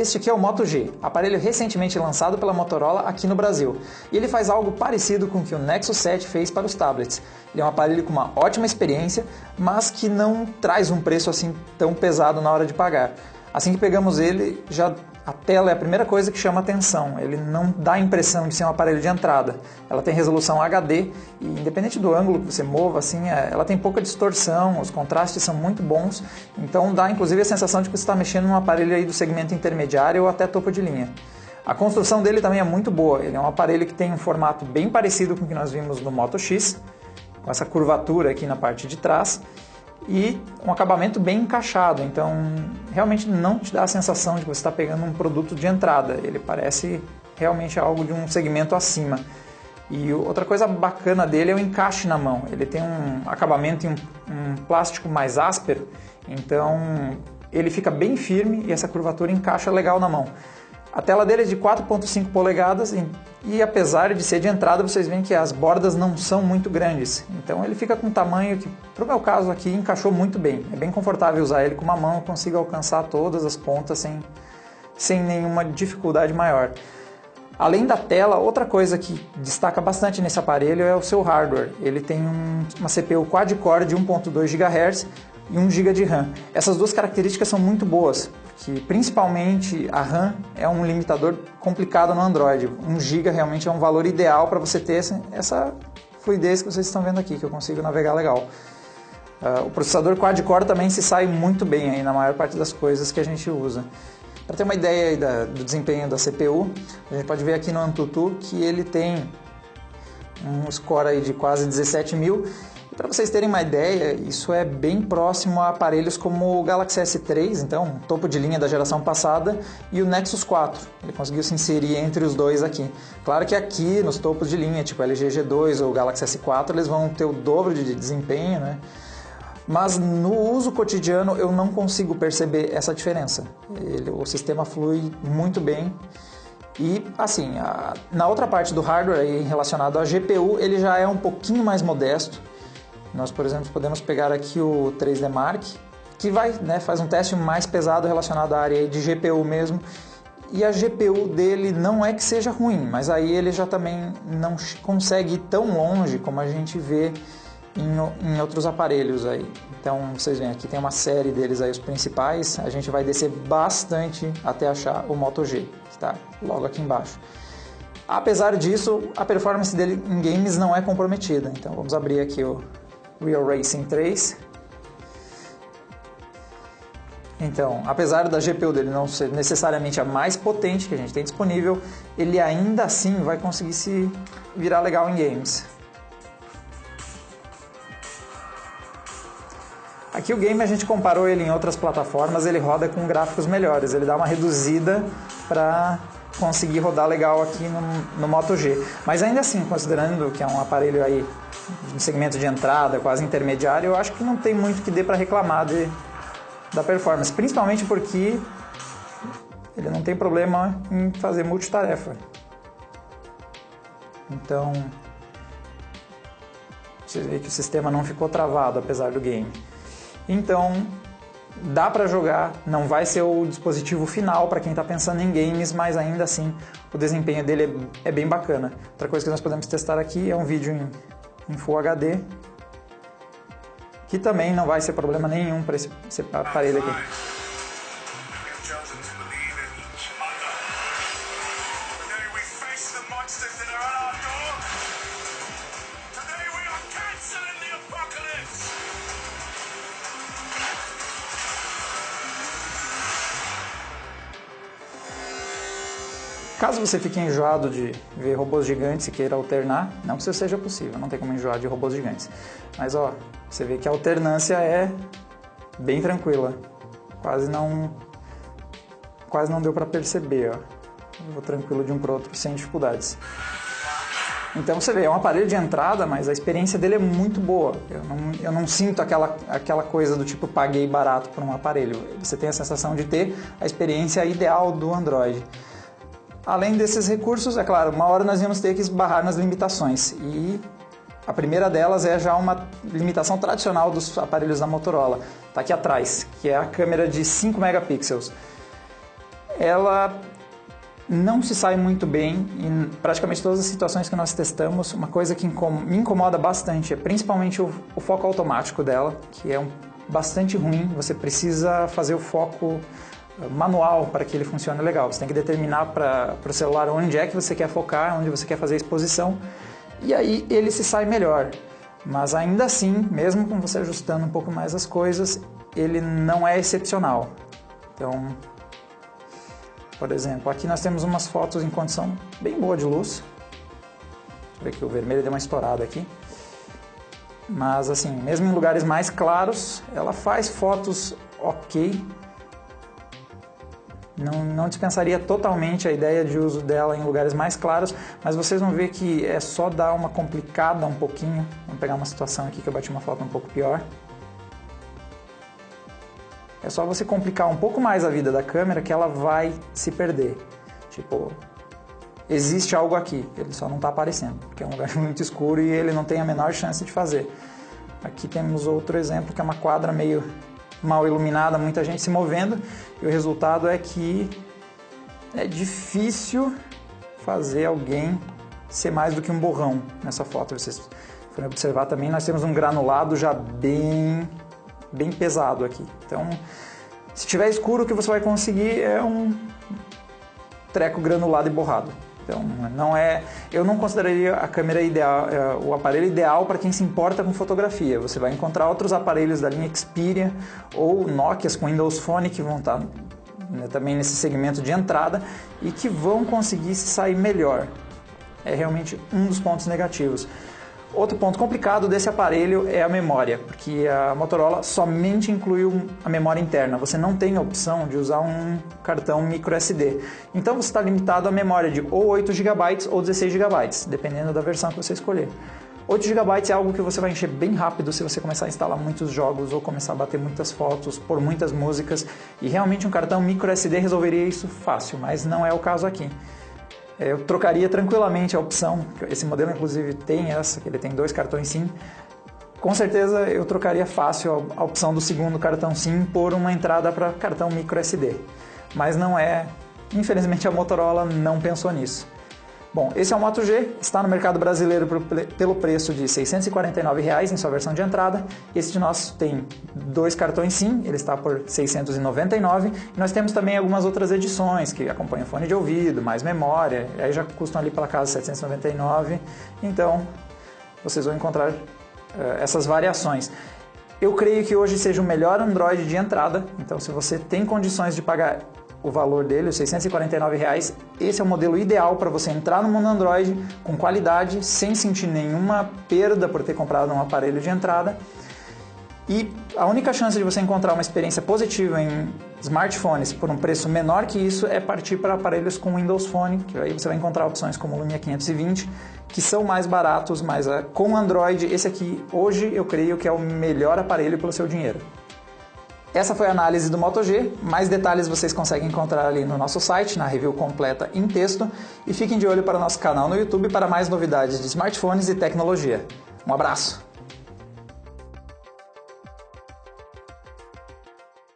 Este aqui é o Moto G, aparelho recentemente lançado pela Motorola aqui no Brasil. E ele faz algo parecido com o que o Nexus 7 fez para os tablets. Ele é um aparelho com uma ótima experiência, mas que não traz um preço assim tão pesado na hora de pagar. Assim que pegamos ele, a tela é a primeira coisa que chama atenção. Ele não dá a impressão de ser um aparelho de entrada. Ela tem resolução HD e, independente do ângulo que você mova, assim, ela tem pouca distorção, os contrastes são muito bons. Então dá inclusive a sensação de que você está mexendo num aparelho aí do segmento intermediário ou até topo de linha. A construção dele também é muito boa. Ele é um aparelho que tem um formato bem parecido com o que nós vimos no Moto X, com essa curvatura aqui na parte de trás, e um acabamento bem encaixado, então realmente não te dá a sensação de que você está pegando um produto de entrada. Ele parece realmente algo de um segmento acima. E outra coisa bacana dele é o encaixe na mão. Ele tem um acabamento em um plástico mais áspero, então ele fica bem firme e essa curvatura encaixa legal na mão. A tela dele é de 4.5 polegadas e apesar de ser de entrada, vocês veem que as bordas não são muito grandes. Então ele fica com um tamanho que, para o meu caso aqui, encaixou muito bem. É bem confortável usar ele com uma mão, eu consigo alcançar todas as pontas sem nenhuma dificuldade maior. Além da tela, outra coisa que destaca bastante nesse aparelho é o seu hardware. Ele tem uma CPU quad-core de 1.2 GHz e 1 GB de RAM. Essas duas características são muito boas, porque principalmente a RAM é um limitador complicado no Android. 1 GB realmente é um valor ideal para você ter essa fluidez que vocês estão vendo aqui, que eu consigo navegar legal. O processador quad-core também se sai muito bem aí na maior parte das coisas que a gente usa. Para ter uma ideia aí do desempenho da CPU, a gente pode ver aqui no AnTuTu que ele tem um score aí de quase 17.000. E para vocês terem uma ideia, isso é bem próximo a aparelhos como o Galaxy S3, então topo de linha da geração passada, e o Nexus 4. Ele conseguiu se inserir entre os dois aqui. Claro que aqui nos topos de linha, tipo LG G2 ou Galaxy S4, eles vão ter o dobro de desempenho, né? Mas no uso cotidiano eu não consigo perceber essa diferença. O sistema flui muito bem. E assim, na outra parte do hardware aí, relacionado à GPU, ele já é um pouquinho mais modesto. Nós, por exemplo, podemos pegar aqui o 3D Mark, que faz um teste mais pesado relacionado à área de GPU mesmo. E a GPU dele não é que seja ruim, mas aí ele já também não consegue ir tão longe como a gente vê em outros aparelhos aí. Então vocês veem aqui tem uma série deles aí, os principais. A gente vai descer bastante até achar o Moto G, que está logo aqui embaixo. Apesar disso, a performance dele em games não é comprometida. Então vamos abrir aqui o Real Racing 3. Então, apesar da GPU dele não ser necessariamente a mais potente que a gente tem disponível, ele ainda assim vai conseguir se virar legal em games. Aqui o game a gente comparou ele em outras plataformas, ele roda com gráficos melhores, ele dá uma reduzida para conseguir rodar legal aqui no Moto G. Mas ainda assim, considerando que é um aparelho aí no segmento de entrada, quase intermediário, eu acho que não tem muito que dê para reclamar da performance, principalmente porque ele não tem problema em fazer multitarefa. Então, você vê que o sistema não ficou travado apesar do game. Então, dá para jogar, não vai ser o dispositivo final para quem está pensando em games, mas ainda assim o desempenho dele é bem bacana. Outra coisa que nós podemos testar aqui é um vídeo em Full HD, que também não vai ser problema nenhum para esse aparelho aqui. Caso você fique enjoado de ver robôs gigantes e queira alternar, não que isso seja possível, não tem como enjoar de robôs gigantes. Mas ó, você vê que a alternância é bem tranquila, quase não deu para perceber, ó. Eu vou tranquilo de um para outro sem dificuldades. Então você vê, é um aparelho de entrada, mas a experiência dele é muito boa. Eu não sinto aquela coisa do tipo paguei barato por um aparelho. Você tem a sensação de ter a experiência ideal do Android. Além desses recursos, é claro, uma hora nós íamos ter que esbarrar nas limitações. E a primeira delas é já uma limitação tradicional dos aparelhos da Motorola. Está aqui atrás, que é a câmera de 5 megapixels. ela não se sai muito bem em praticamente todas as situações que nós testamos. Uma coisa que me incomoda bastante é principalmente o foco automático dela, que é bastante ruim. Você precisa fazer o foco manual para que ele funcione legal. Você tem que determinar para o celular onde é que você quer focar, onde você quer fazer a exposição, e aí ele se sai melhor. Mas ainda assim, mesmo com você ajustando um pouco mais as coisas, ele não é excepcional. Então, por exemplo, aqui nós temos umas fotos em condição bem boa de luz. Deixa eu ver que o vermelho deu uma estourada aqui. Mas assim, mesmo em lugares mais claros, ela faz fotos ok. Não dispensaria totalmente a ideia de uso dela em lugares mais claros, mas vocês vão ver que é só dar uma complicada um pouquinho. Vamos pegar uma situação aqui que eu bati uma foto um pouco pior. É só você complicar um pouco mais a vida da câmera que ela vai se perder. Tipo, existe algo aqui, ele só não está aparecendo, porque é um lugar muito escuro e ele não tem a menor chance de fazer. Aqui temos outro exemplo, que é uma quadra meio mal iluminada, muita gente se movendo, e o resultado é que é difícil fazer alguém ser mais do que um borrão nessa foto. Vocês forem observar também, nós temos um granulado já bem pesado aqui. Então, se tiver escuro, o que você vai conseguir é um treco granulado e borrado. Então, eu não consideraria a câmera ideal, o aparelho ideal para quem se importa com fotografia. Você vai encontrar outros aparelhos da linha Xperia ou Nokias com Windows Phone que vão estar também nesse segmento de entrada e que vão conseguir se sair melhor. É realmente um dos pontos negativos. Outro ponto complicado desse aparelho é a memória, porque a Motorola somente incluiu a memória interna. Você não tem a opção de usar um cartão microSD. Então você está limitado à memória de ou 8 GB ou 16 GB, dependendo da versão que você escolher. 8 GB é algo que você vai encher bem rápido se você começar a instalar muitos jogos ou começar a bater muitas fotos, pôr muitas músicas. E realmente um cartão microSD resolveria isso fácil, mas não é o caso aqui. Eu trocaria tranquilamente a opção, esse modelo inclusive tem essa, que ele tem 2 cartões SIM. Com certeza eu trocaria fácil a opção do segundo cartão SIM por uma entrada para cartão microSD. Mas não é, infelizmente a Motorola não pensou nisso. Bom, esse é o Moto G, está no mercado brasileiro pelo preço de R$ 649 em sua versão de entrada. Esse de nós tem 2 cartões SIM, ele está por R$ 699. E nós temos também algumas outras edições que acompanham fone de ouvido, mais memória, aí já custam ali pela casa R$ 799. Então, vocês vão encontrar essas variações. Eu creio que hoje seja o melhor Android de entrada, então se você tem condições de pagar o valor dele, os R$ 649, esse é o modelo ideal para você entrar no mundo Android com qualidade, sem sentir nenhuma perda por ter comprado um aparelho de entrada. E a única chance de você encontrar uma experiência positiva em smartphones por um preço menor que isso é partir para aparelhos com Windows Phone, que aí você vai encontrar opções como o Lumia 520, que são mais baratos, mas com Android, esse aqui hoje eu creio que é o melhor aparelho pelo seu dinheiro. Essa foi a análise do Moto G, mais detalhes vocês conseguem encontrar ali no nosso site, na review completa em texto, e fiquem de olho para o nosso canal no YouTube para mais novidades de smartphones e tecnologia. Um abraço!